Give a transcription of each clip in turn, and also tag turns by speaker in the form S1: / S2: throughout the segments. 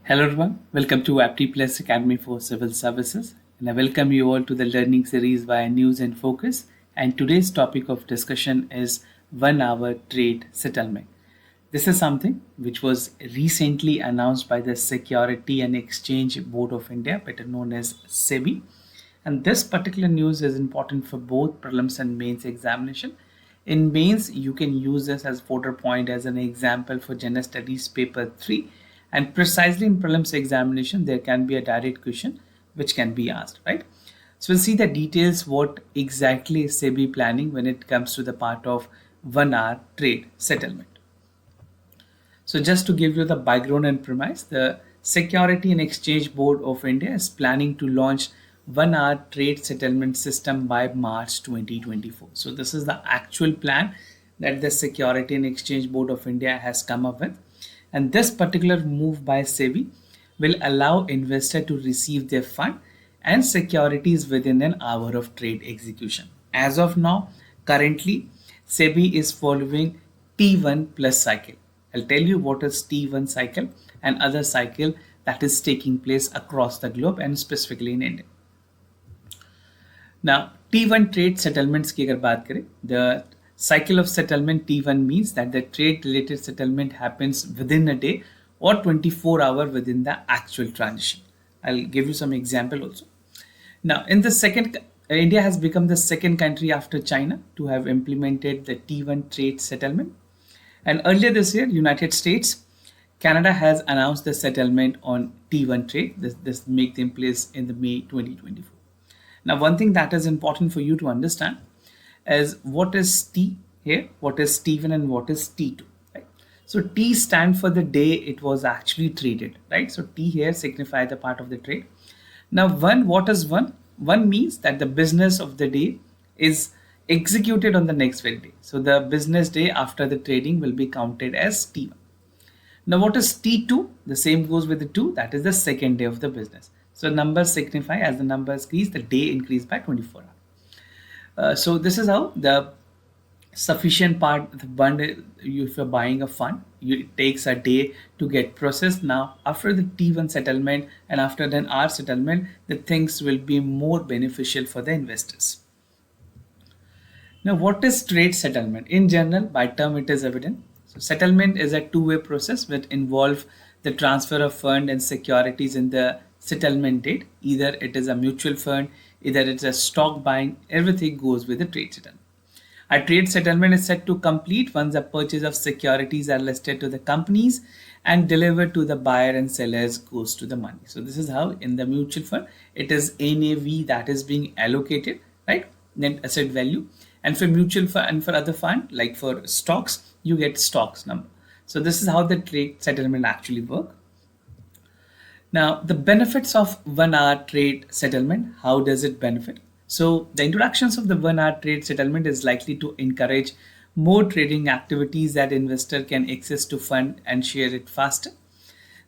S1: Hello everyone, welcome to Apti Plus Academy for Civil Services, and I welcome you all to the learning series by News and Focus. And today's topic of discussion is 1 hour trade settlement. This is something which was recently announced by the Security and Exchange Board of India, better known as SEBI. And this particular news is important for both prelims and mains examination. In mains, you can use this as fodder point as an example for General Studies paper 3, and precisely in prelims examination there can be a direct question which can be asked, right? So we'll see the details what exactly is SEBI planning when it comes to the part of 1 hour trade settlement. So just to give you the background and premise, the Security and Exchange Board of India is planning to launch 1 hour trade settlement system by March 2024. So this is the actual plan that the Security and Exchange Board of India has come up with. And this particular move by SEBI will allow investor to receive their fund and securities within an hour of trade execution. As of now, currently, SEBI is following T1 plus cycle. I'll tell you what is T1 cycle and other cycle that is taking place across the globe and specifically in India. Now, T1 trade settlements की अगर बात करें, the cycle of settlement T1 means that the trade related settlement happens within a day or 24 hours within the actual transaction. I'll give you some example also. Now, in the second, India has become the second country after China to have implemented the T1 trade settlement. And earlier this year, United States, Canada has announced the settlement on T1 trade. This make them place in the May 2024. Now, one thing that is important for you to understand is what is T here, what is T1 and what is T2. Right? So T stand for the day it was actually traded, right? So T here signifies the part of the trade. Now one, what is one? One means that the business of the day is executed on the next very day. So the business day after the trading will be counted as T1. Now what is T2? The same goes with the 2, that is the second day of the business. So numbers signify as the numbers increase, the day increased by 24 hours. So this is how the sufficient part, the fund, if you're buying a fund, it takes a day to get processed. Now after the T1 settlement and after then R settlement, the things will be more beneficial for the investors. Now what is trade settlement? In general, by term it is evident. So settlement is a two-way process which involves the transfer of fund and securities in the settlement date. Either it is a mutual fund, either it's a stock buying, everything goes with the trade settlement. A trade settlement is set to complete once the purchase of securities are listed to the companies and delivered to the buyer and sellers goes to the money. So this is how in the mutual fund, it is NAV that is being allocated, right? Net asset value. And for mutual fund and for other fund, like for stocks, you get stocks number. So this is how the trade settlement actually work. Now, the benefits of 1 hour trade settlement, how does it benefit? So the introductions of the 1 hour trade settlement is likely to encourage more trading activities that investor can access to fund and share it faster.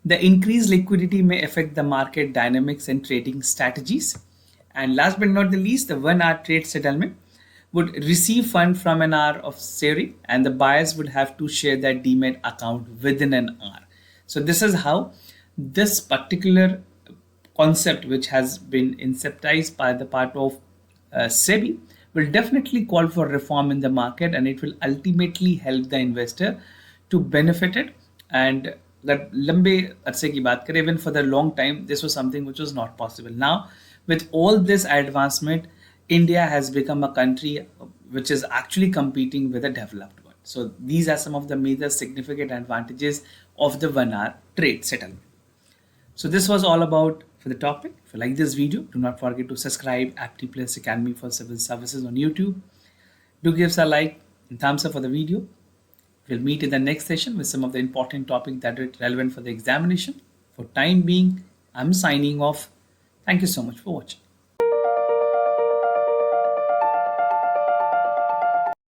S1: The increased liquidity may affect the market dynamics and trading strategies. And last but not the least, the 1 hour trade settlement would receive fund from an hour of sharing and the buyers would have to share their demat account within an hour. So this is how this particular concept, which has been inceptized by the part of SEBI, will definitely call for reform in the market and it will ultimately help the investor to benefit it. And that lambe arse ki baat kare, even for the long time, this was something which was not possible. Now, with all this advancement, India has become a country which is actually competing with a developed one. So these are some of the major significant advantages of the 1 hour trade settlement. So this was all about for the topic. If you like this video, do not forget to subscribe Apti Plus Academy for Civil Services on YouTube. Do give us a like and thumbs up for the video. We'll meet in the next session with some of the important topics that are relevant for the examination. For time being, I'm signing off. Thank you so much for watching.